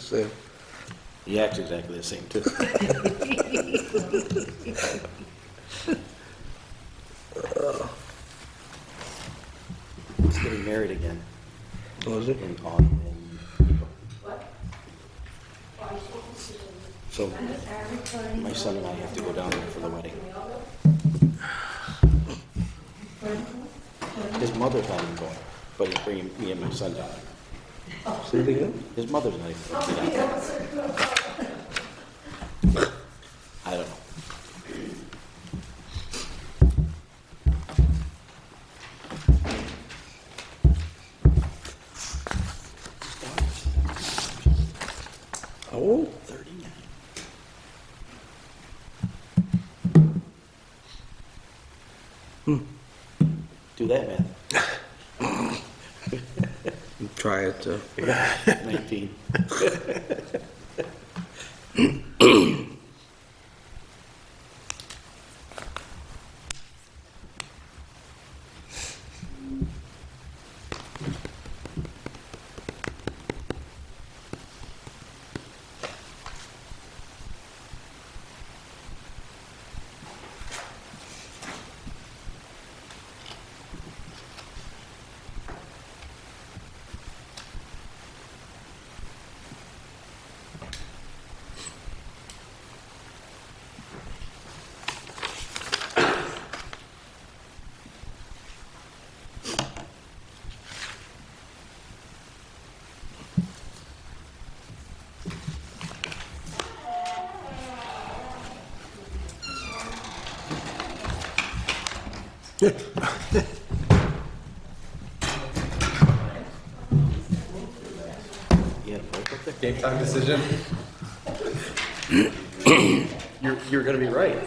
same. He acts exactly the same, too. He's getting married again Was it? in April. So my son and I have to go down there for the wedding. His mother's not even going, but he's bringing me and my son down. Say it again? His mother's not even going. I don't know. How old? 39. Do that, man. Try it, 19. You had a break up there? Game time decision. You're going to be right.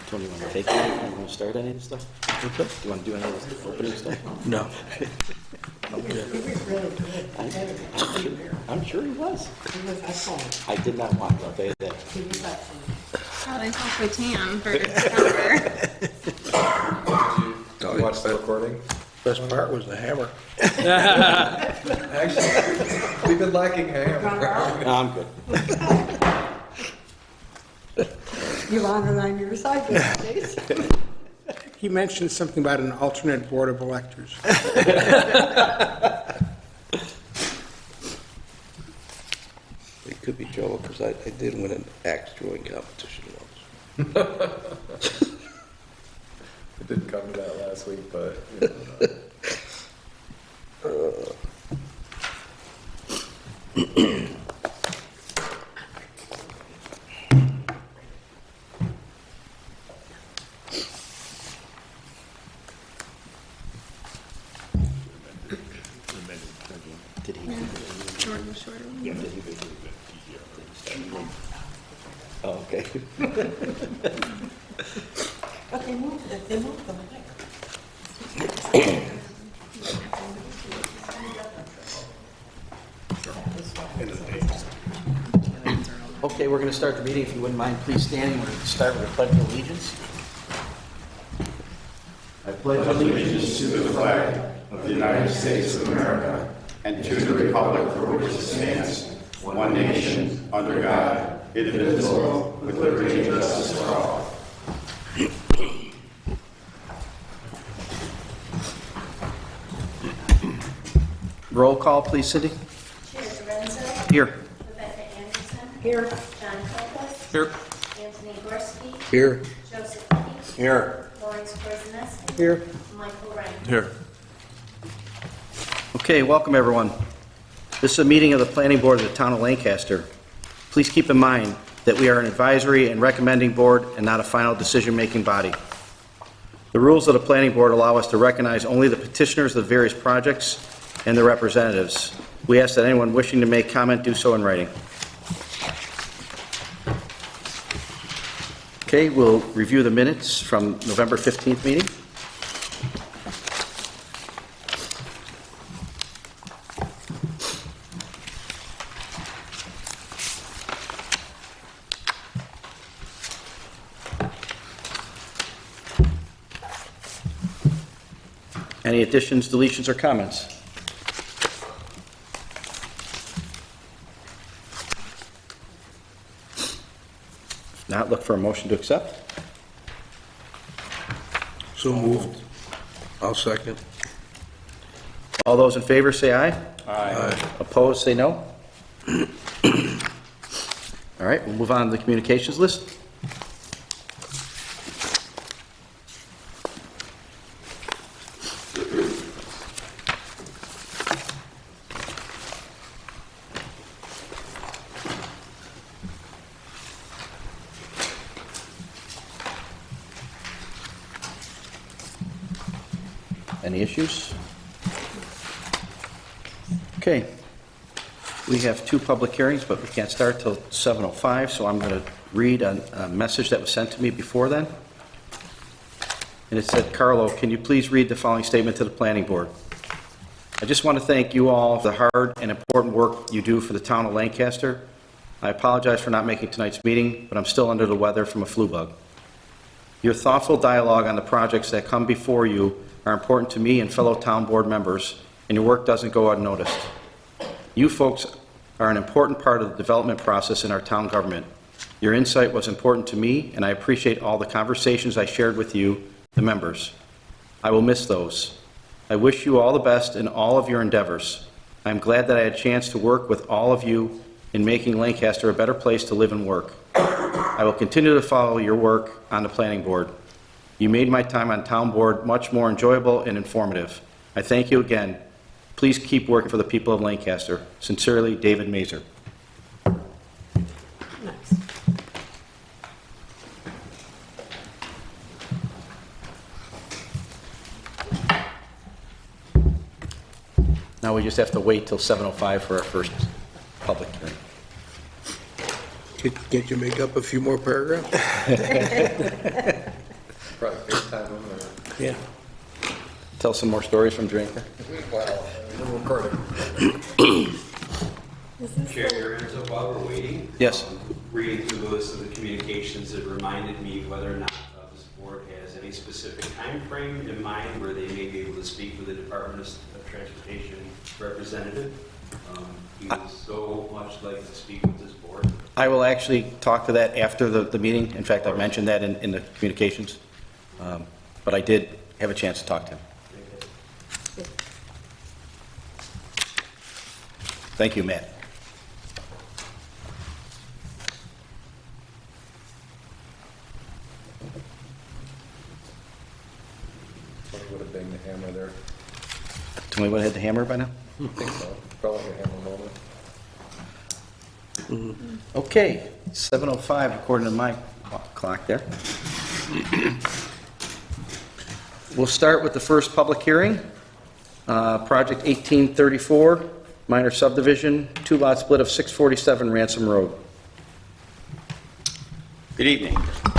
Tony, you want to take it? You want to start any of this stuff? Do you want to do any of this opening stuff? No. Okay. I'm sure he was. He was excellent. I did not want to, I'll tell you that. He was excellent. God, I felt so tan for December. Did you watch the recording? Best part was the hammer. Actually, we've been lacking ham. No, I'm good. You've honored on your side these days. He mentioned something about an alternate board of electors. It could be Joe, because I did win an axe throwing competition once. It didn't come to that last week, but you know. Did he? Short and shorter. Yeah, did he? Oh, okay. But they moved it, they moved them. Okay, we're going to start the meeting. If you wouldn't mind, please standing. We're going to start with a pledge of allegiance. I pledge allegiance to the flag of the United States of America and to the republic for which it stands, one nation, under God, indivisible, with liberty and justice for all. Roll call, please, Cindy. Chair Lorenzo. Here. Rebecca Anderson. Here, John Colcos. Here. Anthony Gorski. Here. Joseph Keith. Here. Lawrence Kurzneski. Here. Michael Ryan. Here. Okay, welcome, everyone. This is a meeting of the Planning Board of the Town of Lancaster. Please keep in mind that we are an advisory and recommending board and not a final decision-making body. The rules of the Planning Board allow us to recognize only the petitioners of the various projects and their representatives. We ask that anyone wishing to make comment do so in writing. Okay, we'll review the minutes from November 15th meeting. Any additions, deletions, or comments? If not, look for a motion to accept. So moved. I'll second. All those in favor say aye. Aye. Opposed, say no. All right, we'll move on to the communications list. Any issues? Okay. We have two public hearings, but we can't start till 7:05, so I'm going to read a message that was sent to me before then. And it said, "Carlo, can you please read the following statement to the planning board? I just want to thank you all for the hard and important work you do for the town of Lancaster. I apologize for not making tonight's meeting, but I'm still under the weather from a flu bug. Your thoughtful dialogue on the projects that come before you are important to me and fellow town board members, and your work doesn't go unnoticed. You folks are an important part of the development process in our town government. Your insight was important to me, and I appreciate all the conversations I shared with you, the members. I will miss those. I wish you all the best in all of your endeavors. I'm glad that I had a chance to work with all of you in making Lancaster a better place to live and work. I will continue to follow your work on the planning board. You made my time on town board much more enjoyable and informative. I thank you again. Please keep working for the people of Lancaster. Sincerely, David Mazer." Nice. Now we just have to wait till 7:05 for our first public hearing. Can't you make up a few more paragraphs? Probably FaceTime them or. Yeah. Tell some more stories from Drinker. Wow, we're recording. Chair, your hands up while we're waiting. Yes. Reading through the list of the communications, it reminded me whether or not this board has any specific time frame in mind where they may be able to speak with the Department of Transportation representative. He would so much like to speak with this board. I will actually talk to that after the meeting. In fact, I mentioned that in the communications. But I did have a chance to talk to him. Thank you, Matt. Probably would have banged the hammer there. Somebody would have had the hammer by now? I think so. Probably a hammer moment. Okay, 7:05 according to my clock there. We'll start with the first public hearing. Project 1834, minor subdivision, two-lot split of 647 Ransom Road. Good evening.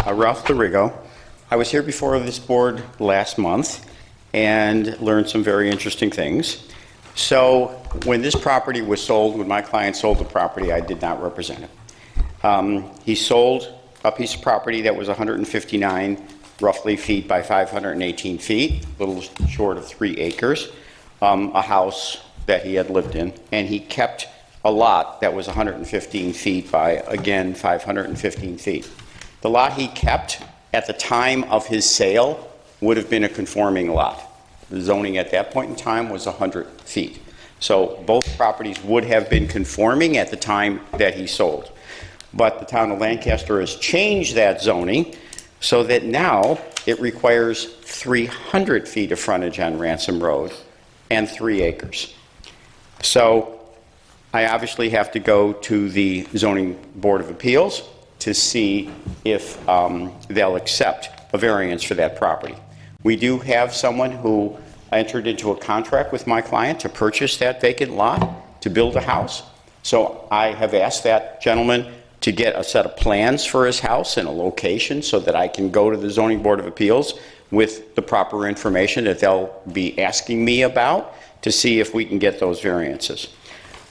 Ralph DeRigo. I was here before this board last month and learned some very interesting things. So when this property was sold, when my client sold the property, I did not represent him. He sold a piece of property that was 159 roughly feet by 518 feet, a little short of 3 acres, a house that he had lived in, and he kept a lot that was 115 feet by, again, 515 feet. The lot he kept at the time of his sale would have been a conforming lot. The zoning at that point in time was 100 feet. So both properties would have been conforming at the time that he sold. But the town of Lancaster has changed that zoning so that now it requires 300 feet of frontage on Ransom Road and 3 acres. So I obviously have to go to the Zoning Board of Appeals to see if they'll accept a variance for that property. We do have someone who entered into a contract with my client to purchase that vacant lot to build a house. So I have asked that gentleman to get a set of plans for his house and a location so that I can go to the Zoning Board of Appeals with the proper information that they'll be asking me about to see if we can get those variances.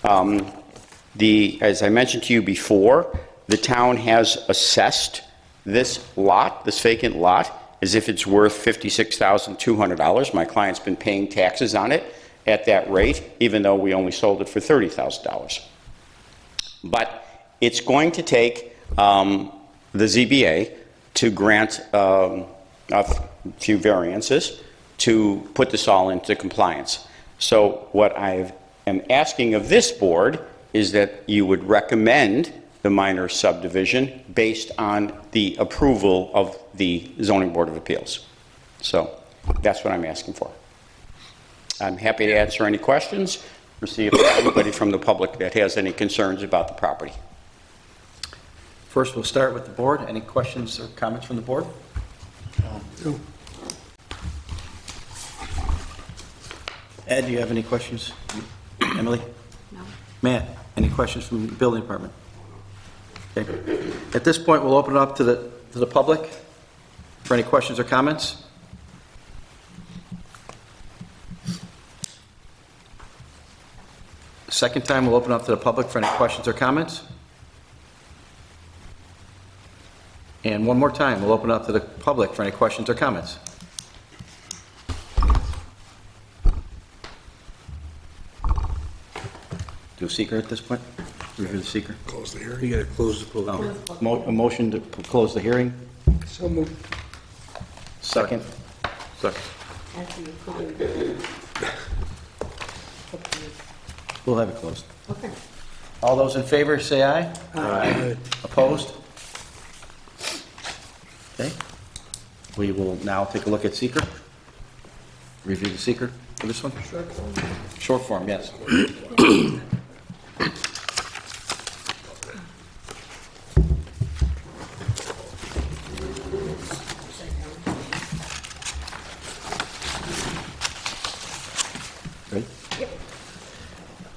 As I mentioned to you before, the town has assessed this lot, this vacant lot, as if it's worth $56,200. My client's been paying taxes on it at that rate, even though we only sold it for $30,000. But it's going to take the ZBA to grant a few variances to put this all into compliance. So what I am asking of this board is that you would recommend the minor subdivision based on the approval of the Zoning Board of Appeals. So that's what I'm asking for. I'm happy to answer any questions or see if there's anybody from the public that has any concerns about the property. First, we'll start with the board. Any questions or comments from the board? No. Ed, do you have any questions? Emily? No. Matt, any questions from the building department? Okay. At this point, we'll open it up to the public for any questions or comments. Second time, we'll open up to the public for any questions or comments. And one more time, we'll open up to the public for any questions or comments. Do a seeker at this point? Review the seeker. Close the hearing. You gotta close the public. Oh, A motion to close the hearing. So moved. Second. After you put it. We'll have it closed. Okay. All those in favor, say aye. Aye. Opposed? Okay. We will now take a look at seeker. Review the seeker for this one. Short form, yes. Ready?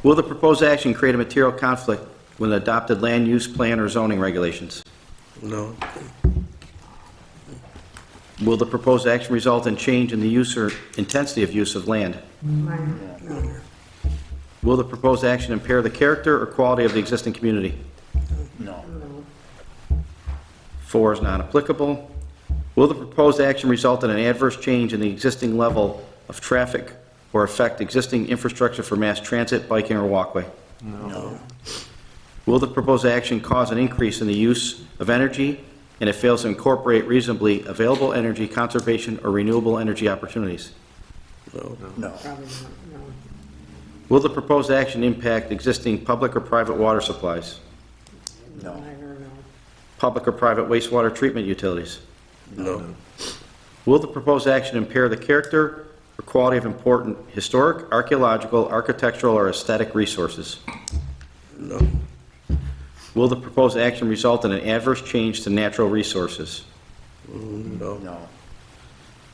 Will the proposed action create a material conflict with adopted land use plan or zoning regulations? No, Will the proposed action result in change in the use or intensity of use of land? Minor. Will the proposed action impair the character or quality of the existing community? No. 4 is non-applicable. Will the proposed action result in an adverse change in the existing level of traffic or affect existing infrastructure for mass transit, biking, or walkway? no, Will the proposed action cause an increase in the use of energy and it fails to incorporate reasonably available energy conservation or renewable energy opportunities? no, Probably not, no. Will the proposed action impact existing public or private water supplies, Minor, no. public or private wastewater treatment utilities? no, Will the proposed action impair the character or quality of important historic, archaeological, architectural, or aesthetic resources? no, Will the proposed action result in an adverse change to natural resources? no,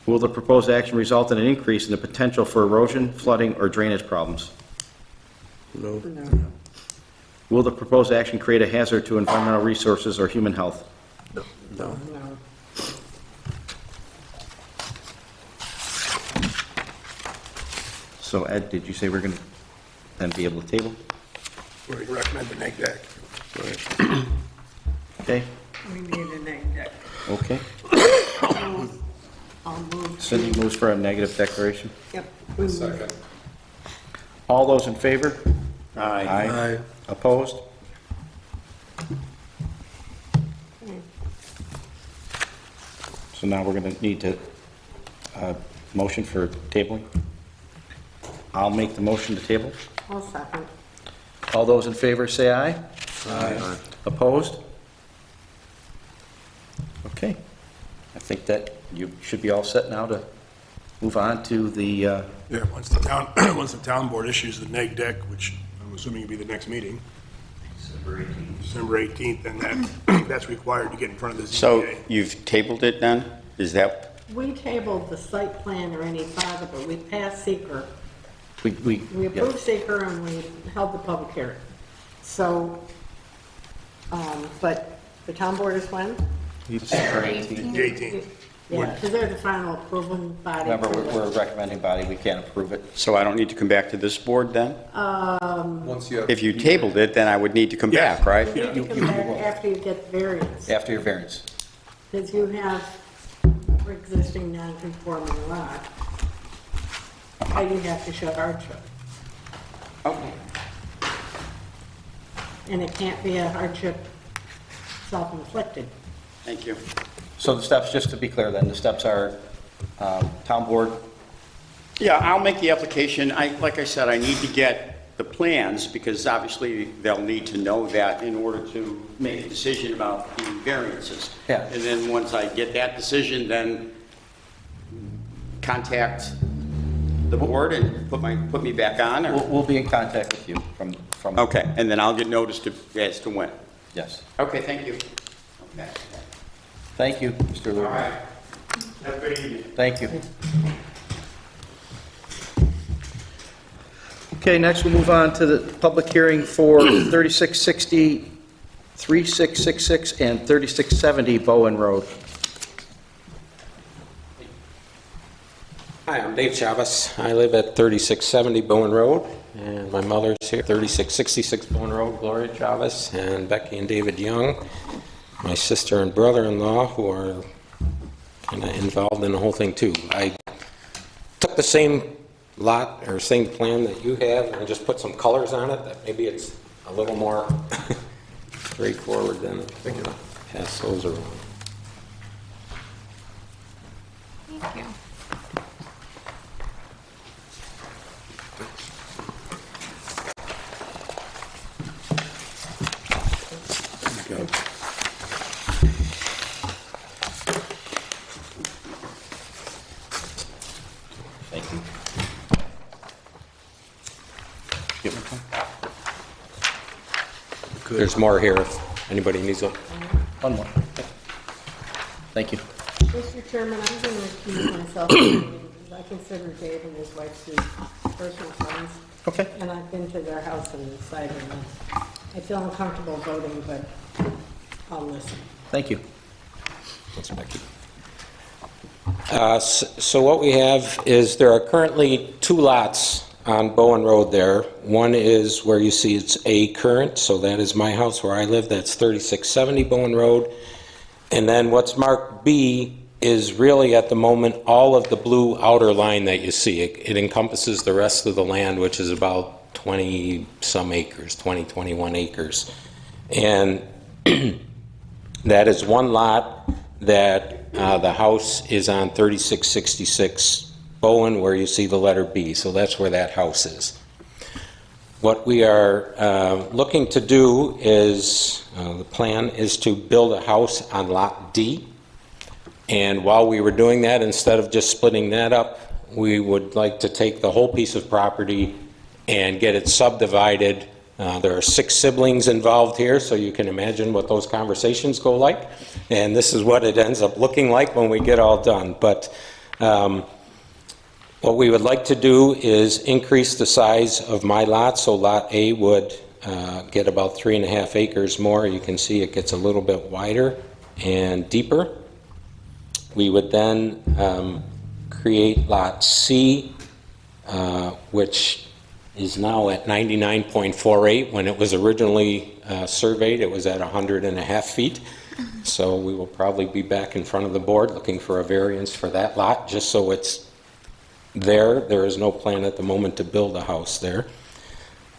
Will the proposed action result in an increase in the potential for erosion, flooding, or drainage problems? no, No. Will the proposed action create a hazard to environmental resources or human health? no, No. So Ed, did you say we're going to then be able to table? We recommend the neg deck. Okay, We need a neg deck. okay. I'll move. Cindy moves for a negative declaration. Yep. we move. Second. All those in favor? Aye. Opposed? So now we're going to need to, motion for tabling. I'll make the motion to table. I'll second. All those in favor say aye. Aye. Opposed? Okay. I think that you should be all set now to move on to the, Yeah, once the town, once the town board issues the neg deck, which I'm assuming will be the next meeting, December 18th, and that's required to get in front of the So ZBA. you've tabled it then? Is that, We tabled the site plan or any farther, but we passed seeker. we, We approved seeker and we held the public hearing. So, but the town board is when? The 18th. Yeah, because they're the final approving body. Remember, we're a recommending body, we can't approve it. so I don't need to come back to this board then? Once you have. If you tabled it, then I would need to come back, right? You need to come back after you get the variance, After your variance. because you have existing non-conforming lot, why do you have to show hardship? Okay. And it can't be a hardship self-inflicted. Thank you. So the steps, just to be clear then, the steps are town board. Yeah, I'll make the application. Like I said, I need to get the plans, because obviously they'll need to know that in order to make a decision about the variances. Yeah. And then once I get that decision, then contact the board and put me back on, or? We'll be in contact with you from. Okay, and then I'll get notice as to when. Yes. Okay, thank you. Okay. Thank you, Mr. All Lurie. right. Have a good evening. Thank you. Okay, next we'll move on to the public hearing for 3660, 3666, and 3670 Bowen Road. Hi, I'm Dave Chavez. I live at 3670 Bowen Road, and my mother's here, 3666 Bowen Road, Gloria Chavez, and Becky and David Young, my sister and brother-in-law, who are kind of involved in the whole thing too. I took the same lot or same plan that you have and just put some colors on it, that maybe it's a little more straightforward than pass those around. Thank you. Thank you. Give me one. There's more here if anybody needs them. One more. Thank you. Mr. Chairman, I'm going to recuse myself from the meeting because I consider Dave and his wife Sue personal friends. Okay. And I've been to their house and decided I feel uncomfortable voting, but I'll listen. Thank you. Thanks, Becky. So what we have is there are currently two lots on Bowen Road there. One is where you see it's A current, so that is my house where I live. That's 3670 Bowen Road. And then what's marked B is really at the moment all of the blue outer line that you see. It encompasses the rest of the land, which is about 20-some acres, 21 acres. And that is one lot that the house is on 3666 Bowen, where you see the letter B. So that's where that house is. What we are looking to do is, the plan is to build a house on Lot D. And while we were doing that, instead of just splitting that up, we would like to take the whole piece of property and get it subdivided. There are 6 siblings involved here, so you can imagine what those conversations go like. And this is what it ends up looking like when we get all done. But what we would like to do is increase the size of my lot, so Lot A would get about 3.5 acres more. You can see it gets a little bit wider and deeper. We would then create Lot C, which is now at 99.48. When it was originally surveyed, it was at 100.5 feet. So we will probably be back in front of the board looking for a variance for that lot, just so it's there. There is no plan at the moment to build a house there.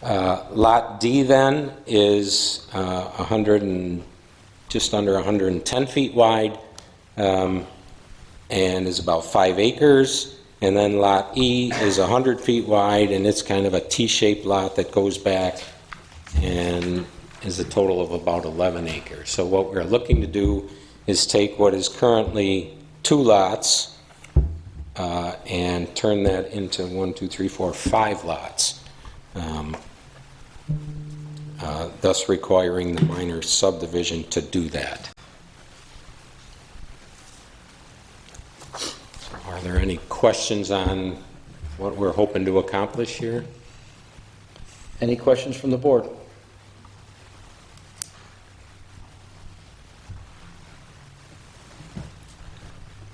Lot D then is just under 110 feet wide and is about 5 acres. And then Lot E is 100 feet wide, and it's kind of a T-shaped lot that goes back and is a total of about 11 acres. So what we're looking to do is take what is currently 2 lots and turn that into 5 lots, thus requiring the minor subdivision to do that. Are there any questions on what we're hoping to accomplish here? Any questions from the board?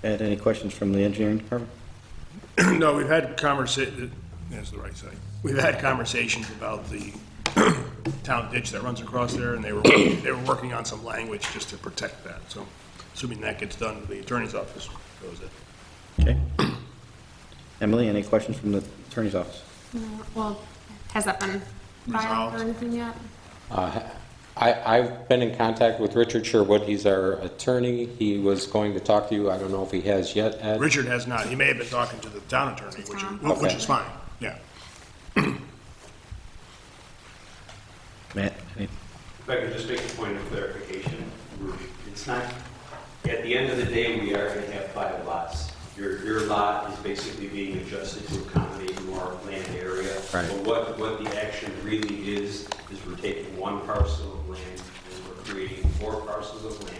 Ed, any questions from the engineering department? No, we've had that's the right side. We've had conversations about the town ditch that runs across there, and they were working on some language just to protect that. So assuming that gets done to the attorney's office, That was it. Okay. Emily, any questions from the attorney's office? Well, has that been filed or Resolved. anything yet? I've been in contact with Richard Sherwood. He's our attorney. He was going to talk to you. I don't know if he has yet, Ed. Richard has not. He may have been talking to the town attorney, which Okay. is fine, yeah. Matt? any- If I could just make a point of clarification, it's not, at the end of the day, we are going to have 5 lots. Your lot is basically being adjusted to accommodate more land area. Right. But what the action really is we're taking one parcel of land and we're creating 4 parcels of land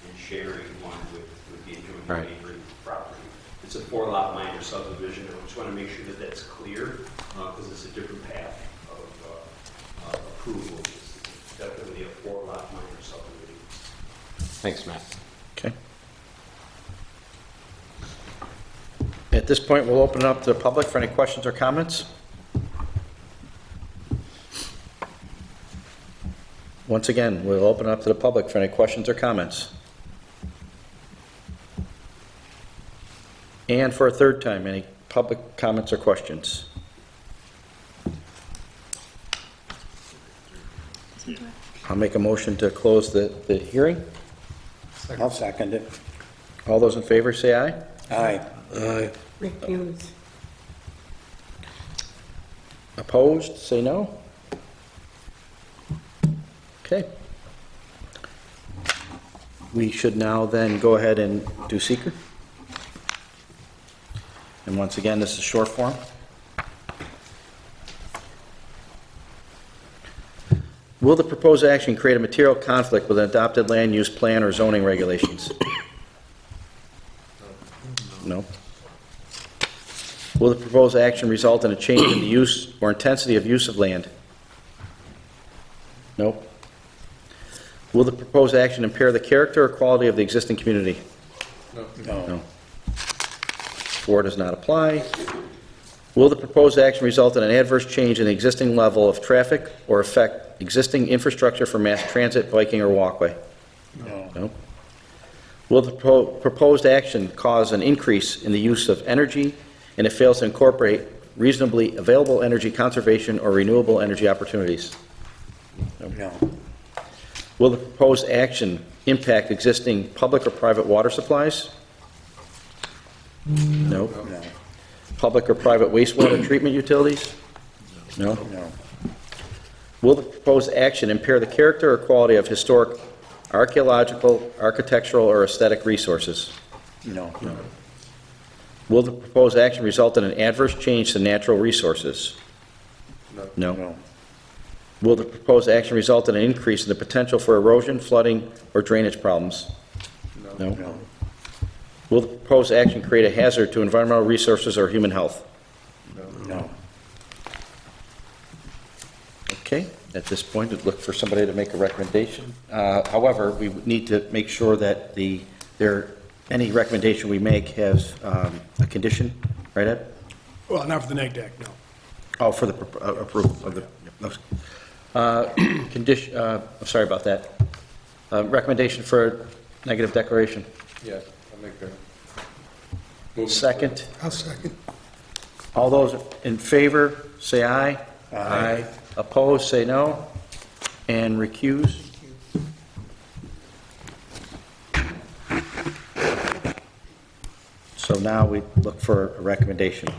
and sharing one with the adjoining Right. neighboring property. It's a 4-lot minor subdivision, and I just want to make sure that that's clear, because it's a different path of approval. It's definitely a 4-lot minor subdivision. Thanks, Matt. Okay. At this point, we'll open it up to the public for any questions or comments. Once again, we'll open it up to the public for any questions or comments. And for a third time, any public comments or questions? I'll make a motion to close the hearing. I'll second it. All those in favor, say aye. Aye. Aye. Recuse. Opposed, say no. Okay. We should now then go ahead and do seeker. And once again, this is short form. Will the proposed action create a material conflict with an adopted land use plan or zoning regulations? No. Will the proposed action result in a change in the use or intensity of use of land? No. Will the proposed action impair the character or quality of the existing community? No. 4 does not apply. Will the proposed action result in an adverse change in the existing level of traffic or affect existing infrastructure for mass transit, biking, or walkway? No. Will the proposed action cause an increase in the use of energy and it fails to incorporate reasonably available energy conservation or renewable energy opportunities? No. Will the proposed action impact existing public or private water supplies? No. No. Public or private wastewater treatment utilities? No. No. Will the proposed action impair the character or quality of historic, archaeological, architectural, or aesthetic resources? No. Will the proposed action result in an adverse change to natural resources? No. No. Will the proposed action result in an increase in the potential for erosion, flooding, or drainage problems? No. No. Will the proposed action create a hazard to environmental resources or human health? No. Okay, at this point, I'd look for somebody to make a recommendation. However, we would need to make sure that any recommendation we make has a condition, right, Ed? Well, not for the neg deck, no. Oh, for the approval of the, condition, I'm sorry about that. Recommendation for negative declaration. Yeah, I'll make that. Second. I'll second. All those in favor, say aye. Aye. Opposed, say no. And recuse. So now we look for a recommendation.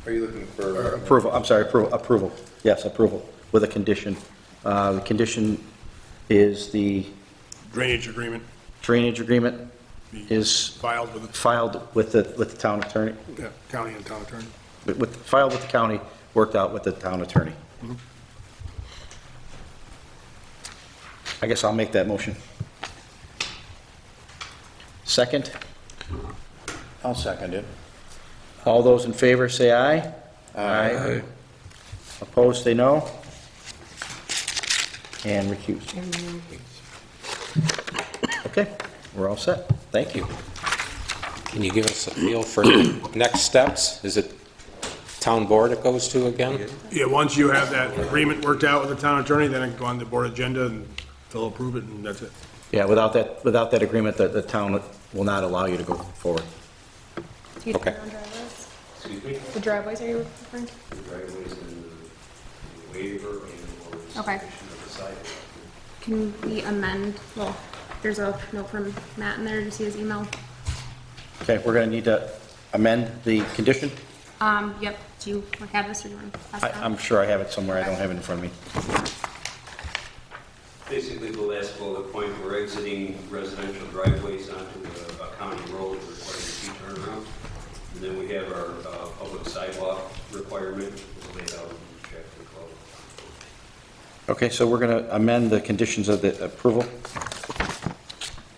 Are you looking for? Approval, I'm sorry, approval. Yes, approval, with a condition. The condition is the Drainage agreement drainage agreement is filed with filed with the town attorney, the county and town attorney. filed with the county, worked out with the town attorney. I guess I'll make that motion. Second, I'll second it. all those in favor say aye. Aye. Opposed, say no. And recuse. Okay, we're all set. Thank you. Can you give us a feel for next steps? Is it town board it goes to again? Yeah, once you have that agreement worked out with the town attorney, then it can go on the board agenda, and They'll approve it and that's it. Yeah, without that agreement, the town will not allow you to go forward. Do you Okay. turn on driveways? Excuse me? The driveways, are you referring to? The driveways and the waiver and or Okay. submission of the sidewalk. Can we amend, well, there's a note from Matt in there, did you see his email? Okay, we're going to need to amend the condition. Yep, do you have this or do you want to pass it I'm out? sure I have it somewhere, I don't have it in front of me. Basically, the last bullet point, we're exiting residential driveways onto a county road requiring a T-turnaround. And then we have our public sidewalk requirement laid out in chapter 12. Okay, so we're going to amend the conditions of the approval.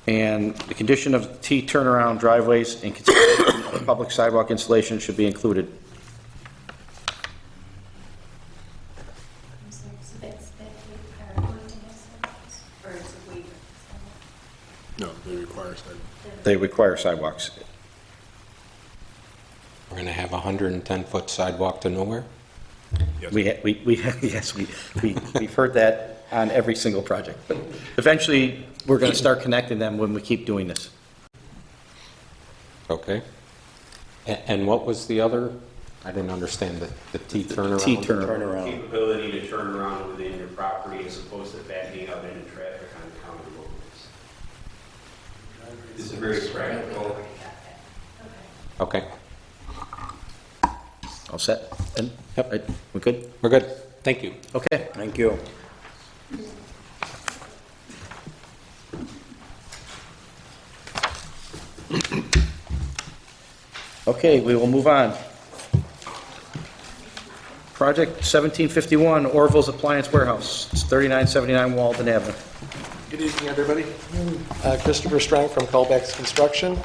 And the condition of T turnaround driveways and consideration of public sidewalk installation should be included. I'm sorry, so that's that we are going to have sidewalks, or is it waiver? No, they require sidewalk. They require sidewalks. We're going to have a 110-foot sidewalk to nowhere? Yes, we've heard that on every single project. But eventually, we're going to start connecting them when we keep doing this. Okay. And what was the other? I didn't understand the T turnaround. T turnaround. Capability to turn around within your property as opposed to backing out into traffic on the county roadways. This is very practical. Okay, All set? And, yep, we're good? we're good. Thank you. Okay. Thank you. Okay, we will move on. Project 1751, Orville's Appliance Warehouse. It's 3979 Walden Avenue. Good evening, everybody. Christopher Strang from Colbeck's Construction.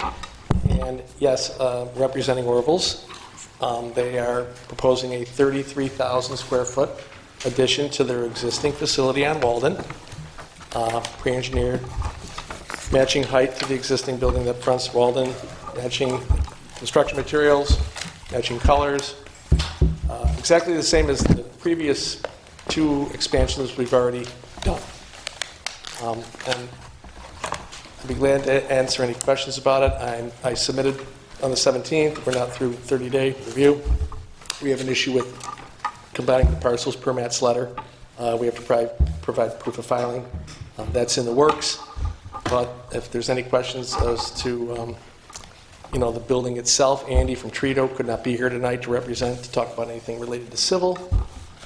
And yes, representing Orville's. They are proposing a 33,000 square foot addition to their existing facility on Walden. Pre-engineered, matching height to the existing building that fronts Walden, matching construction materials, matching colors. Exactly the same as the previous two expansions we've already done. And I'd be glad to answer any questions about it. I submitted on the 17th. We're not through 30-day review. We have an issue with combining the parcels per Matt's letter. We have to provide proof of filing. That's in the works. But if there's any questions as to the building itself, Andy from Trito could not be here tonight to represent, to talk about anything related to civil,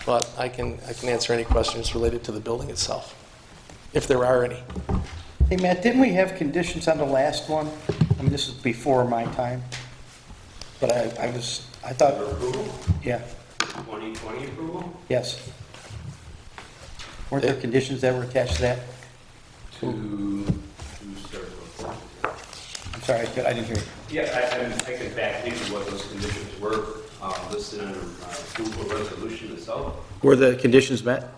but I can answer any questions related to the building itself, if there are any. Hey, Matt, didn't we have conditions on the last one? I mean, this is before my time, but I thought, Your approval, yeah, 2020 approval, yes. Weren't there conditions that were attached to that? to start with. I'm sorry, I didn't hear you. Yeah, I can back into what those conditions were listed under approval resolution itself. Were the conditions met?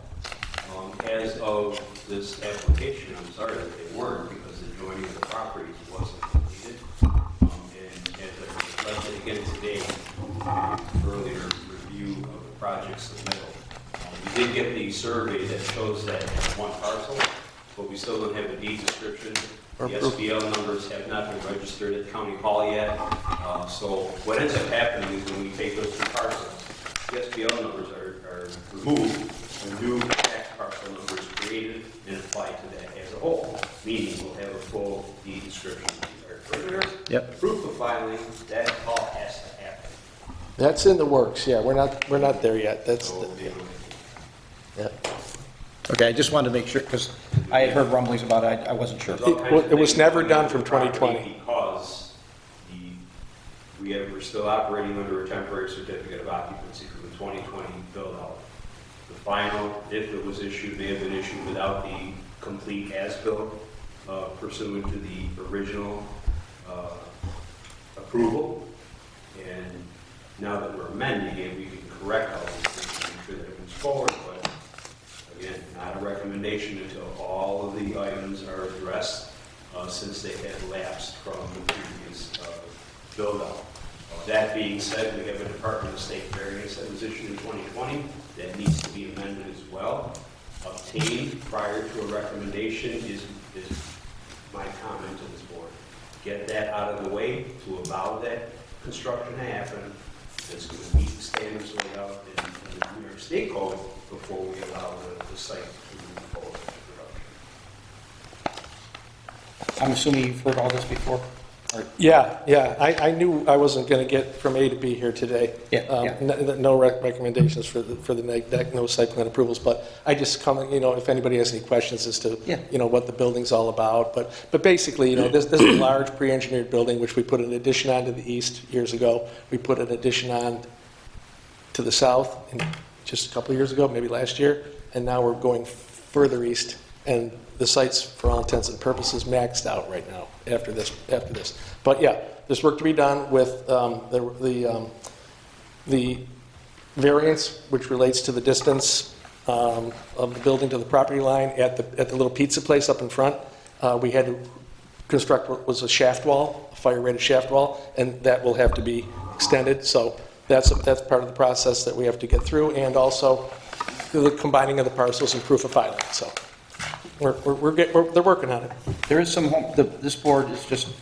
As of this application, I'm sorry that they weren't because the joining of the properties wasn't completed. And as I reflected again today, earlier review of the project submittal, we did get the survey that shows that it's one parcel, but we still don't have a deed description. The SBL numbers have not been registered at County Hall yet. So what ends up happening is when we take those two parcels, the SBL numbers are removed, and new tax parcel numbers created and applied to that as a whole, meaning we'll have a full deed description of our perimeter. Yep. Proof of filing, that all has to happen. That's in the works, yeah, we're not there yet, that's, yeah. Okay, I just wanted to make sure, because I had heard rumblings about it, I wasn't sure. It was never done from 2020. Because we're still operating under a temporary certificate of occupancy for the 2020 build out. The final, if it was issued, may have been issued without the complete as-built pursuant to the original approval. And now that we're amending it, we can correct all these things to make sure that it moves forward. But again, not a recommendation until all of the items are addressed since they had lapsed from the previous build-out. That being said, we have a Department of State variance that was issued in 2020 that needs to be amended as well. obtained prior to a recommendation is my comment to this board. Get that out of the way to allow that construction to happen. It's going to meet the standards laid out in the New York State Code before we allow the site to move forward to production. I'm assuming you've heard all this before? Or- Yeah, I knew I wasn't going to get from A to B here today. Yeah. No recommendations for the neg deck, no site plan approvals, but I just come, if anybody has any questions as to, Yeah. what the building's all about. But basically, this is a large pre-engineered building, which we put an addition on to the east years ago. We put an addition on to the south just a couple of years ago, maybe last year, and now we're going further east, and the site's, for all intents and purposes, maxed out right now after this. But yeah, there's work to be done with the variance, which relates to the distance of the building to the property line at the little pizza place up in front. We had to construct what was a shaft wall, a fire-rated shaft wall, and that will have to be extended. So that's part of the process that we have to get through, and also the combining of the parcels and proof of filing. So they're working on it. There is some, this board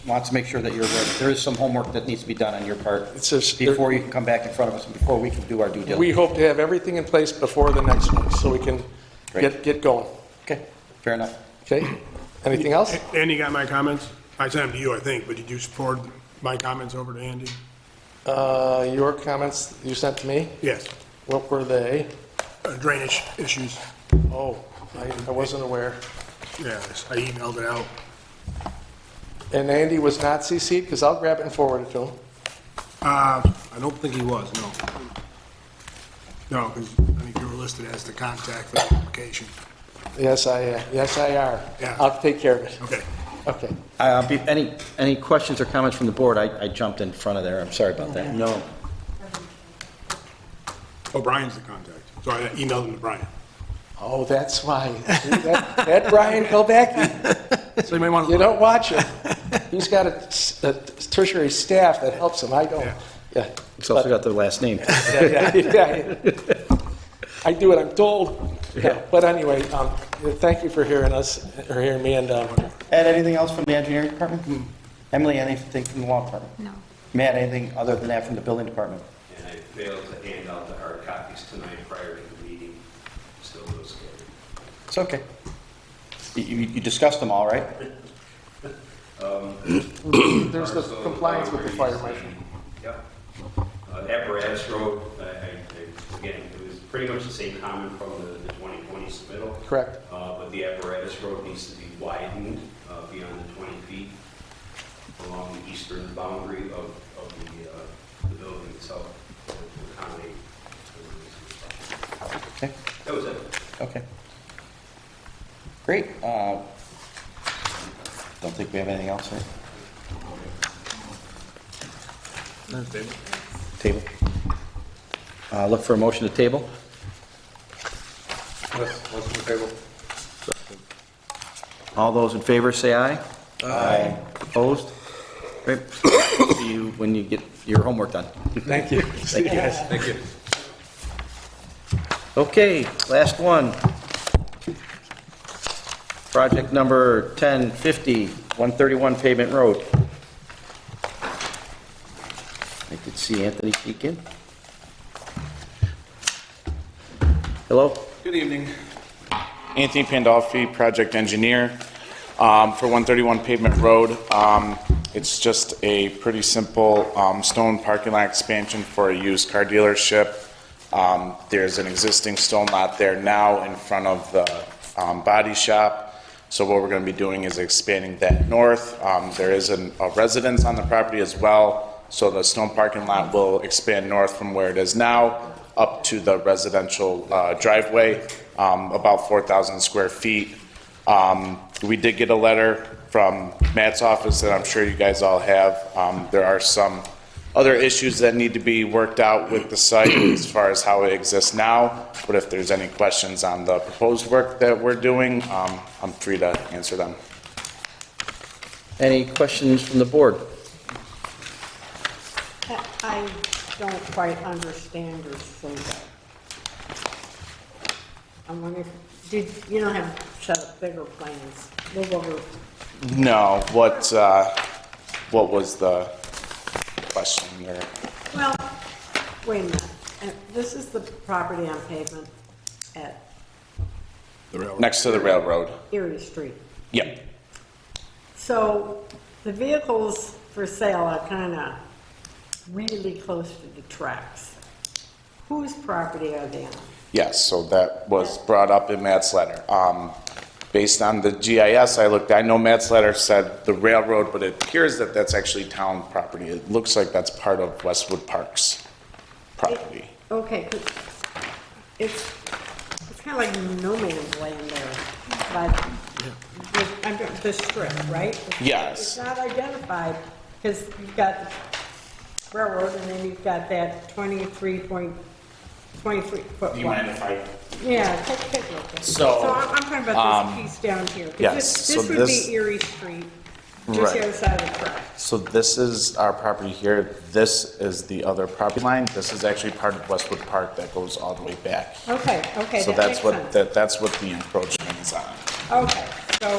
wants to make sure that you're aware that there is some homework that needs to be done on your part It's just- before you can come back in front of us and before we can do our due diligence. We hope to have everything in place before the next one, so we can Great. get going. Okay, fair enough. Okay? Anything else? Andy got my comments? I sent them to you, I think, but did you forward my comments over to Andy? Your comments you sent to me, Yes. what were they? Drainage issues. Oh, I wasn't aware. Yes, I emailed it out. And Andy was not CC'd, because I'll grab it and forward it to him. I don't think he was, no. No, because I think you were listed as the contact for the application. Yes, I are. Yeah. I'll take care of it. Okay. Okay. Any questions or comments from the board? I jumped in front of there, I'm sorry about that. No. Oh, Brian's the contact. So I emailed him to Brian. Oh, that's why. That Brian Kovacki, So you might want you don't watch him. He's got a tertiary staff that helps him. I don't. Yeah. It's also got the last name. Yeah. I do what I'm told. Yeah. But anyway, thank you for hearing us, or hearing me, and Ed, anything else from the engineering department? Emily, anything from the law department? No. Matt, anything other than that from the building department? And I failed to hand out the hard copies tonight prior to the meeting. Still no schedule. It's okay. You discussed them all, right? there's the compliance with the fire marshal. Yep. Apparatus Road, again, it was pretty much the same comment from the 2020 submittal. Correct. But the Apparatus Road needs to be widened beyond the 20 feet along the eastern boundary of the building itself to accommodate. Okay. That was it. Okay. Great. Don't think we have anything else, right? Table. Look for a motion to table. Motion to table. All those in favor, say aye. Aye. Opposed? Great. See you when you get your homework done. Thank you. Thank you. Thank you. Okay, last one. Project number 1050, 131 Pavement Road. I could see Anthony speak in. Hello? Good evening. Anthony Pandolfi, project engineer for 131 Pavement Road. It's just a pretty simple stone parking lot expansion for a used car dealership. There's an existing stone lot there now in front of the body shop. So what we're going to be doing is expanding that north. There is a residence on the property as well. So the stone parking lot will expand north from where it is now up to the residential driveway, about 4,000 square feet. We did get a letter from Matt's office that I'm sure you guys all have. There are some other issues that need to be worked out with the site as far as how it exists now, but if there's any questions on the proposed work that we're doing, I'm free to answer them. Any questions from the board? I don't quite understand or say that. I'm wondering, You don't have set up bigger plans, move over. No, what was the question there? Well, wait a minute. This is the property on Pavement at Next to the railroad. Erie Street. Yep. So the vehicles for sale are kind of really close to the tracks. Whose property are they on? Yes, so that was brought up in Matt's letter. Based on the GIS I looked, I know Matt's letter said the railroad, but it appears that that's actually town property. It looks like that's part of Westwood Park's property. Okay, 'cause it's kind of like no man's land there, but under the strip, right? Yes. It's not identified, because you've got the railroad, and then you've got that 23.23 foot. Do you mind if I? Yeah, take a look at it. So, I'm talking about this piece down here. 'cause yes, This so would this- be Erie Street, just Right. the other side of the track. So this is our property here. This is the other property line. This is actually part of Westwood Park that goes all the way back. Okay, So that that's makes what, sense. that's what the encroachment is on. Okay, so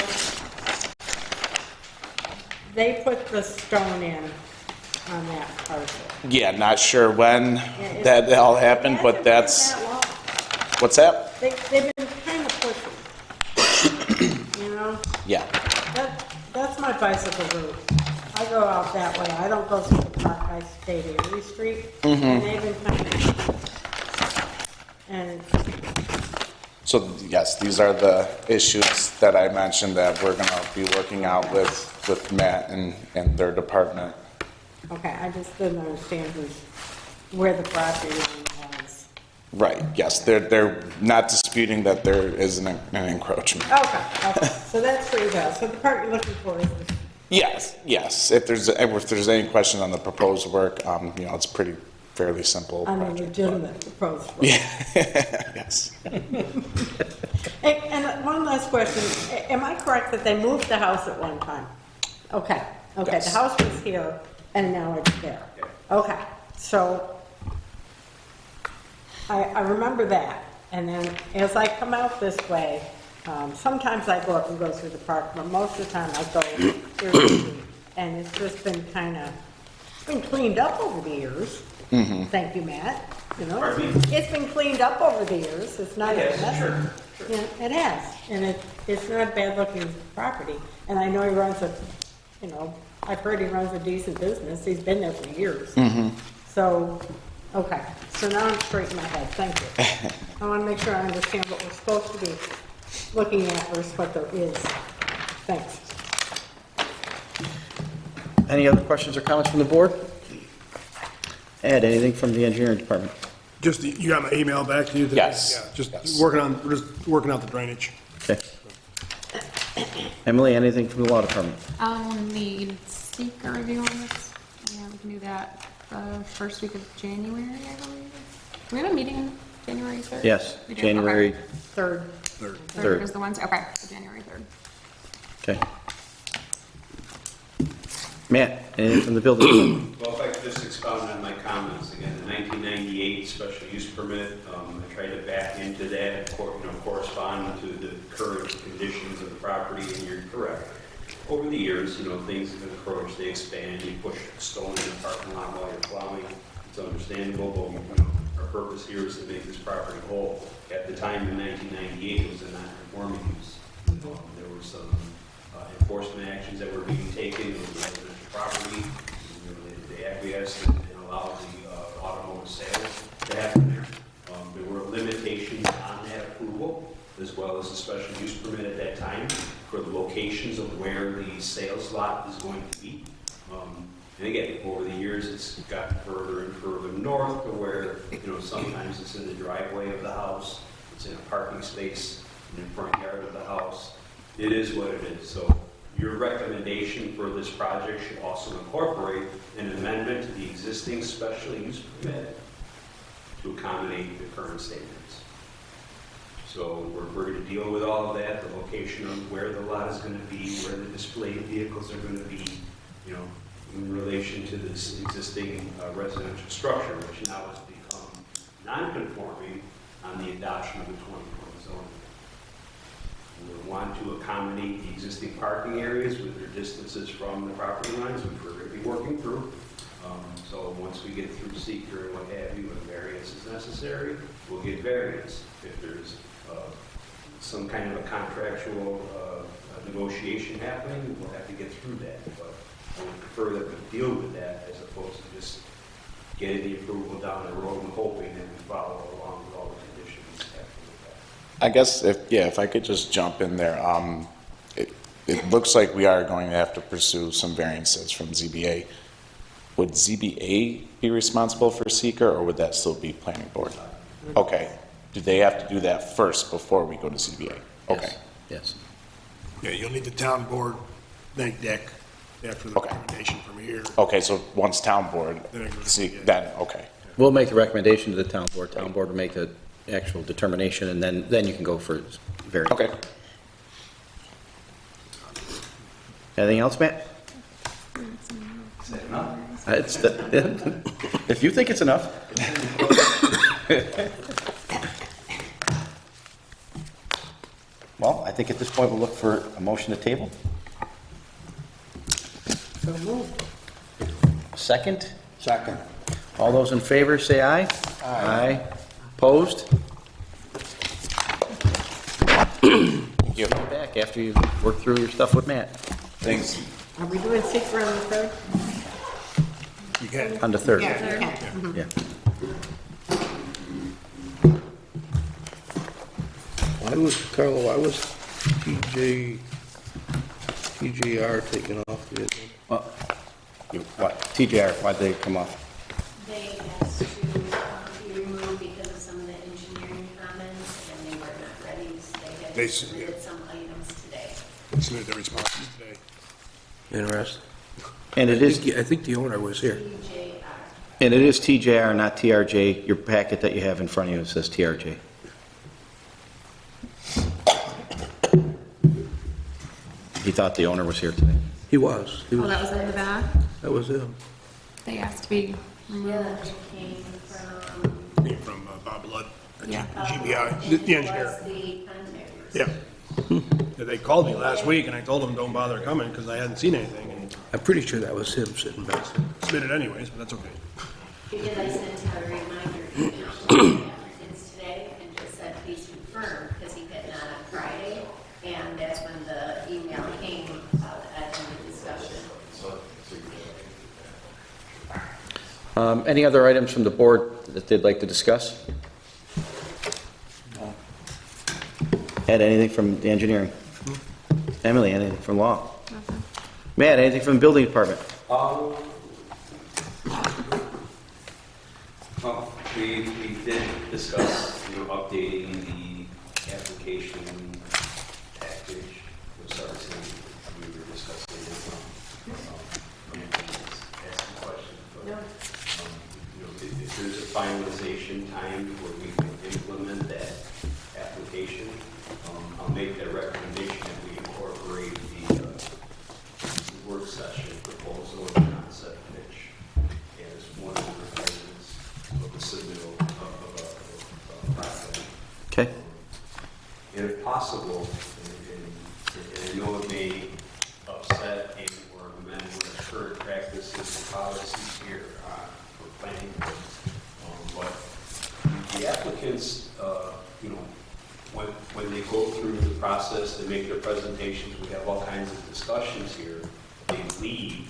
they put the stone in on that parcel. Yeah, not sure when it- that all happened, It but hasn't been that's, that long. what's that? They've been kind of pushing, you know? Yeah. That's my bicycle route. I go out that way. I don't go through the park. I stay to Erie Street. And they've been kind of, and So yes, these are the issues that I mentioned that we're gonna be working out with Matt and their department. okay, I just didn't understand where the property line was. Right, yes, they're not disputing that there is an encroachment. Okay, so that's where you go. So the part you're looking for is the Yes, if there's any question on the proposed work, it's fairly simple on a project. legitimate proposal. Yeah, yes. And one last question, am I correct that they moved the house at one time? Okay, the Yes. house was here and now it's there. Okay, so I remember that. And then as I come out this way, sometimes I go up and go through the park, but most of the time I go here. And it's just been been cleaned up over the years. Thank you, Matt. Pardon me? It's been cleaned up over the years. It's not Yes, a mess. sure. Yeah, it has, and it's not a bad looking property. And I know he runs I've heard he runs a decent business. He's been there for years. So, okay, so now I'm straight in my head. Thank you. I want to make sure I understand what we're supposed to be looking at versus what there is. Thanks. Any other questions or comments from the board? Ed, anything from the engineering department? Just, you got my email back to you? today? Yes. Yeah, just Yes. we're just working out the drainage. Okay. Emily, anything from the law department? I'll need seeker review on this. Yeah, we can do that the first week of January, I believe. Do we have a meeting January 3rd? Yes, We do? January Okay. Third. Third is the Wednesday, okay, so January 3rd. Okay. Matt, anything from the building department? Well, if I could just expound on my comments, again, the 1998 special use permit, I tried to back into that, correspond to the current conditions of the property, and you're correct. Over the years, things have encroached, they expand, you push stone in the parking lot while you're plowing, it's understandable, but our purpose here is to make this property whole. At the time in 1998, it was a non-conforming use. There were some enforcement actions that were being taken with residential property, they acquiesced and allowed the automotive sales to happen there. There were limitations on that approval, as well as a special use permit at that time for the locations of where the sales lot is going to be. And again, over the years, it's gotten further and further north to where, sometimes it's in the driveway of the house, it's in a parking space in the front yard of the house. It is what it is. So your recommendation for this project should also incorporate an amendment to the existing special use permit to accommodate the current statements. So we're going to deal with all of that, the location of where the lot is going to be, where the displayed vehicles are going to be, in relation to this existing residential structure, which now has become non-conforming on the adoption of the 2020 zoning. We want to accommodate the existing parking areas with their distances from the property lines, which we're going to be working through. So once we get through seeker and what have you, if variance is necessary, we'll get variance. If there's some kind of a contractual negotiation happening, we'll have to get through that. But I would prefer that we deal with that as opposed to just getting the approval down the road and hoping that we follow along with all the conditions after the fact. I guess if I could just jump in there, it looks like we are going to have to pursue some variances from ZBA. Would ZBA be responsible for seeker, or would that still be planning board? Okay. Do they have to do that first before we go to ZBA? Okay. Yes. Yeah, you'll need the town board, neg deck, after the Okay. recommendation from here. Okay, so once town board, Then I go to seek, ZBA. then, okay. We'll make the recommendation to the town board. Town board will make the actual determination, and then you can go for variance. Okay. Anything else, Matt? Is that enough? If you think it's enough. Well, I think at this point we'll look for a motion to table. So moved. Second? Second. All those in favor, say aye. Aye. Opposed? You'll be back after you work through your stuff with Matt. Thanks. Are we doing seeker on the third? You can. On the 3rd. Yeah, we can. Yeah. Why was TJR taken off the agenda? What? TJR, why'd they come off? They asked to be removed because of some of the engineering comments, and they were not ready, so they They had s- submitted some items today. Submit the responses today. Interesting. And it is, I think the owner was here. TJR. and it is TJR, not TRJ. Your packet that you have in front of you says TRJ. He thought the owner was here today. He was. Oh, that was in the back? That was him. They asked to be Yeah, removed. it came from. Came from Bob Blood, Yeah. GBI, the He engineer. was the contact person. Yeah. Yeah, they called me last week, and I told them don't bother coming, because I hadn't seen anything, and I'm pretty sure that was him sitting back there. submitted anyways, but that's okay. Because I sent out a reminder email to the applicants today and just said, please confirm, because he had not on Friday, and that's when the email came at the discussion. Any other items from the board that they'd like to discuss? Ed, anything from the engineering? Emily, anything from law? Nothing. Matt, anything from the building department? Well, we did discuss, updating the application package with Sarson. We were discussing it, asking questions, but, if there's a finalization time where we can implement that application, I'll make that recommendation that we incorporate the work session proposal and concept pitch as one of the requirements of the submittal of a project. Okay. And if possible, and I know it may upset and or amend what the current practices and policies here for planning, but the applicants, when they go through the process, they make their presentations, we have all kinds of discussions here, they leave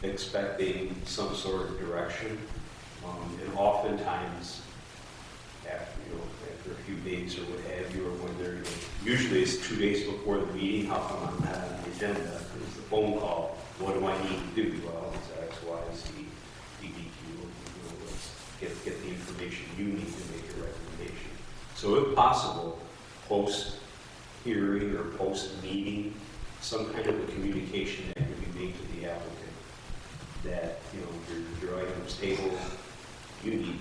expecting some sort of direction, and oftentimes, after a few days or what have you, or when they're, usually it's 2 days before the meeting, how come I'm not on the agenda? It's the phone call, what do I need to do? Well, it's X, Y, Z, DBQ, let's get the information you need to make your recommendation. So if possible, post-hearing or post-meeting, some kind of a communication that could be made to the applicant that, your items tabled, you need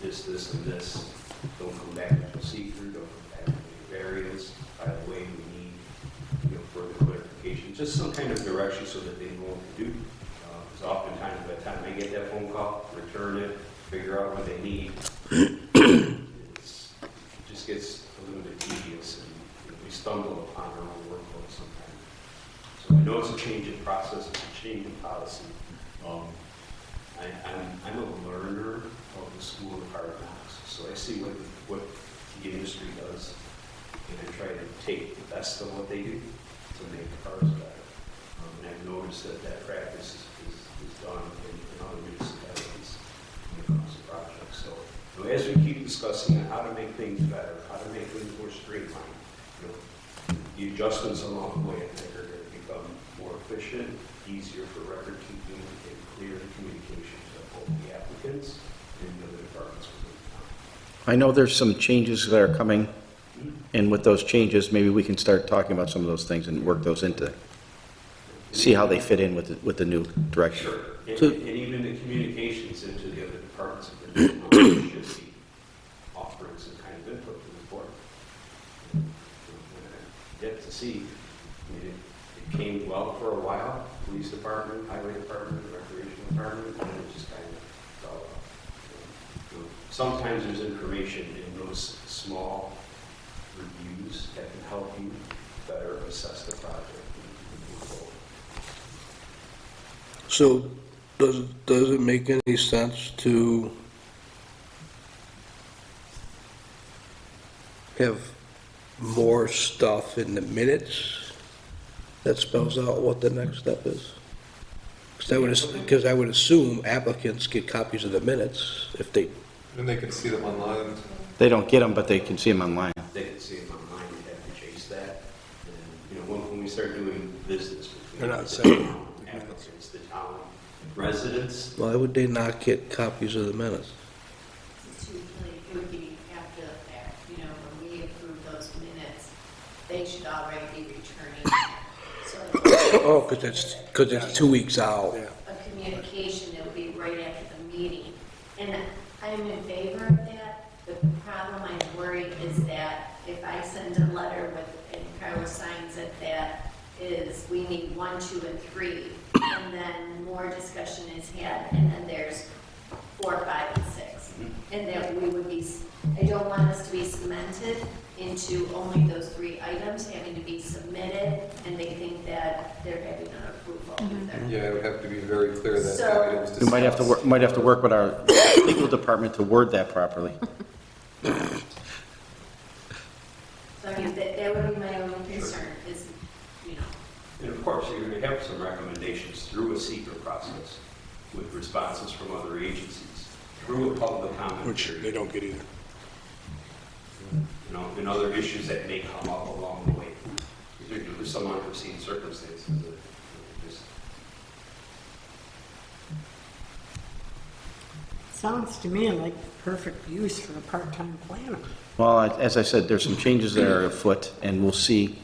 this, and this. Don't come back to seeker, don't come back to variance. By the way, we need, further clarification, just some kind of direction so that they know what to do. Because oftentimes by the time they get that phone call, return it, figure out what they need, it just gets a little bit tedious, and we stumble change in process, it's a change in policy. I'm a learner of the school of hard knocks, so I see what the industry does, and I try to take the best of what they do to make cars better. And I've noticed that practice is done in other municipalities when it comes to projects. So as we keep discussing how to make things better, how to make things more streamlined, the adjustments along the way, I think, are going to become more efficient, easier for record keeping, and clear communication to both the applicants and the other departments within the town. I know there's some changes that are coming, and with those changes, maybe we can start talking about some of those things and work those into, see how they fit in with the new direction. Sure. And even the communications into the other departments of the town should be offering some kind of input to the board. Yet to see, I mean, it came well for a while, police department, highway department, recreation department, and it just kind of fell off. Sometimes there's information in those small reviews that can help you better assess the project and move forward. So does it make any sense to have more stuff in the minutes that spells out what the next step is? Because I would assume applicants get copies of the minutes if they, And they can see them online. They don't get them, but they can see them online. They can see them online, we have to chase that. And, when we start doing business between They're not the saying- town applicants, the town residents, why would they not get copies of the minutes? It would be after the fact, when we approve those minutes, they should already be returning. So Oh, because it's 2 weeks out. a communication that would be right after the meeting. And I'm in favor of that. The problem I'm worried is that if I send a letter and Carlos signs it, that is, we need 1, 2, and 3, and then more discussion is had, and then there's 4, 5, and 6. And that we would be, I don't want us to be cemented into only those 3 items having to be submitted, and they think that they're having an approval either. Yeah, it would have to be very clear that So- that item was We might have to work with our legal department to word that properly. So I mean, that would be my only concern is, and of course, you're going to have some recommendations through a secret process with responses from other agencies, through a public comment Which period. they don't get either. And other issues that may come up along the way. There's some unforeseen circumstances that just. Sounds to me like perfect use for a part-time planner. Well, as I said, there's some changes that are afoot, and we'll see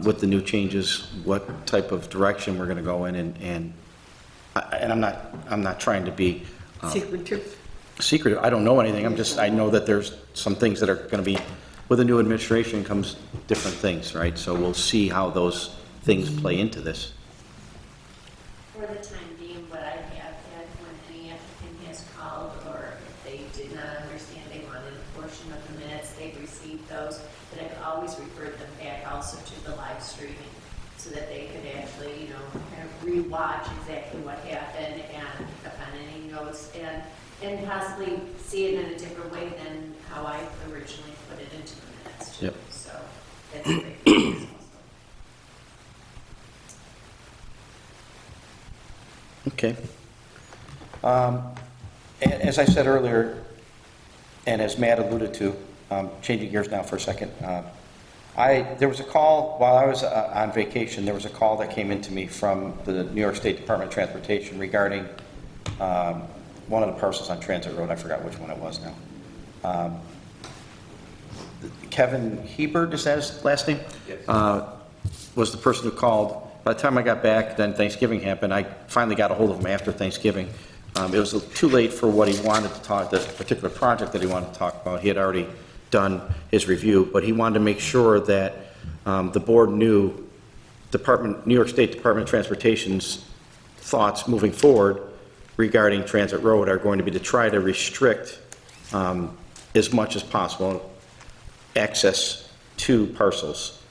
with the new changes what type of direction we're going to go in, and I'm not trying to be Secretive. secretive. I don't know anything. I know that there's some things that are going to be, with the new administration comes different things, right? So we'll see how those things play into this. for the time being, what I have had when any applicant has called, or if they did not understand, they wanted a portion of the minutes, they've received those, but I've always referred them back also to the live streaming, so that they could actually, kind of rewatch exactly what happened and pick up on any notes, and possibly see it in a different way than how I originally put it into the minutes too. Yep. So that's great. Also. Okay. As I said earlier, and as Matt alluded to, changing gears now for a second, there was a call while I was on vacation. There was a call that came into me from the New York State Department of Transportation regarding one of the parcels on Transit Road. I forgot which one it was now. Kevin Hebert, is that his last name? Yes. Was the person who called. By the time I got back, then Thanksgiving happened. I finally got a hold of him after Thanksgiving. It was too late for what he wanted to talk, the particular project that he wanted to talk about. He had already done his review, but he wanted to make sure that the board knew New York State Department of Transportation's thoughts moving forward regarding Transit Road are going to be to try to restrict as much as possible access to parcels.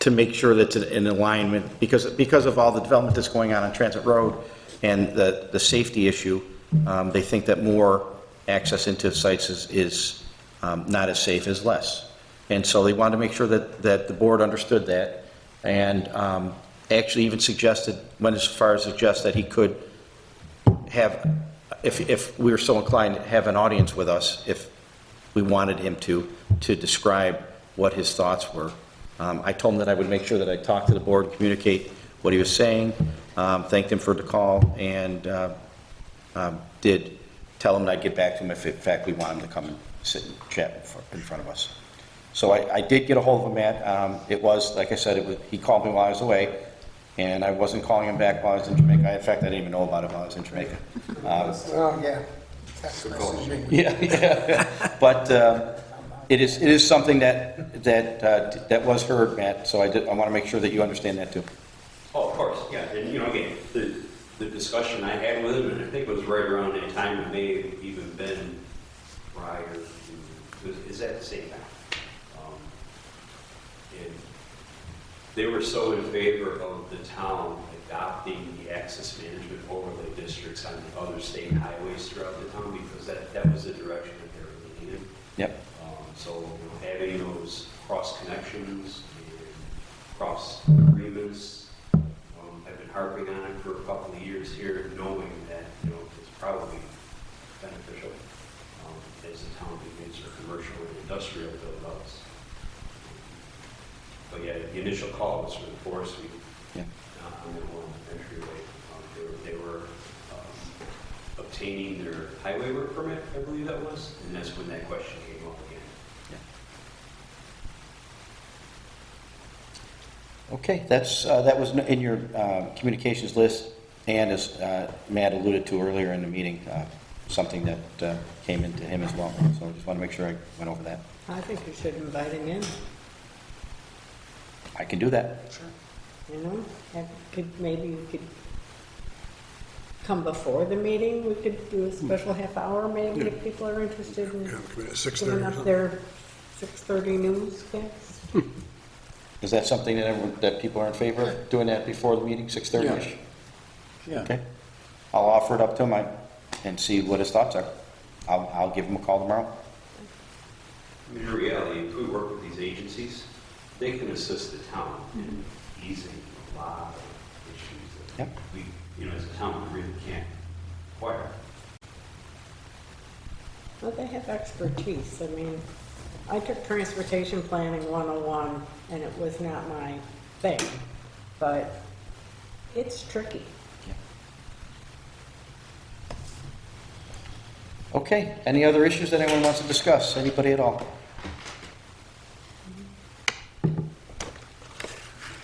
to make sure that it's in alignment, because of all the development that's going on Transit Road and the safety issue, they think that more access into sites is not as safe as less. And so they wanted to make sure that the board understood that, and actually even went as far as suggest that he could have, if we were so inclined, have an audience with us, if we wanted him to describe what his thoughts were. I told him that I would make sure that I talked to the board, communicate what he was saying, thanked him for the call, and did tell him that I'd get back to him if in fact we want him to come and sit and chat in front of us. So I did get a hold of him, Matt. It was, like I said, he called me while I was away, and I wasn't calling him back while I was in Jamaica. In fact, I didn't even know about it while I was in Jamaica. Oh, yeah. Text messaging. Yeah. But it is something that was heard, Matt, so I want to make sure that you understand that too. Oh, of course, yeah, and, again, the discussion I had with him, and I think it was right around that time, it may have even been prior to, is at the same time. And they were so in favor of the town adopting the access management overlay districts on the other state highways throughout the town, because that was the direction that they were leaning in. Yep. So having those cross connections and cross agreements, I've been harping on it for a couple of years here, knowing that it's probably beneficial as the town begins their commercial and industrial build-outs. But yeah, the initial call was for the Forest Suite on the one entryway. They were obtaining their highway work permit, I believe that was, and that's when that question came up again. Okay, that was in your communications list, and as Matt alluded to earlier in the meeting, something that came into him as well. So I just want to make sure I went over that. I think you should invite him in, I can do that. Maybe you could come before the meeting, we could do a special half hour maybe if people are interested in Yeah, come in at 6:30 giving or up something. their 6:30 newscast. Is that something that people are in favor of, doing that before the meeting, 6:30-ish? Yeah. Okay. I'll offer it up to him and see what his thoughts are. I'll give him a call tomorrow. I mean, in reality, if we work with these agencies, they can assist the town in easing a lot of issues that we, as a town, we really can't acquire. Well, they have expertise. I mean, I took Transportation Planning 101, and it was not my thing, but it's tricky. Okay, any other issues that anyone wants to discuss? Anybody at all?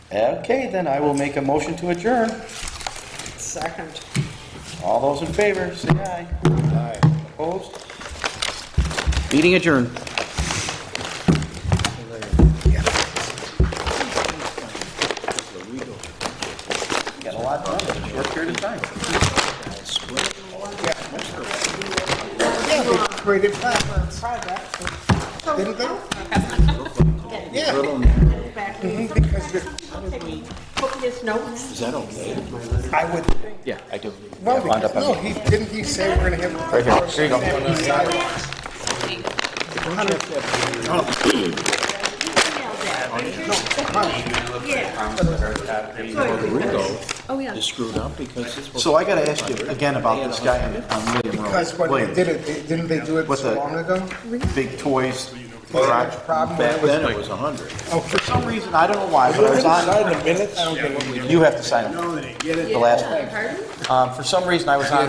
Okay, then I will make a motion to adjourn. Second. All those in favor, say aye. Aye. Opposed? Meeting adjourned. Got a lot done in a short period of time. Created didn't they? Yeah. Because Put his notes. Is that okay? I would, Yeah, I do. no, Wound up because, on no, me. didn't he say we're gonna have? Right here. Here you go. Oh, yeah. So I gotta ask you again about this guy on William Road. Because what they Williams. did it, didn't they do it With so the- long ago? Big toys. Garage problem. Back then it was 100. Oh, for some reason, I don't know why, but I was on. the minutes? I don't get what we You have to sign them. The last one. For some reason, I was on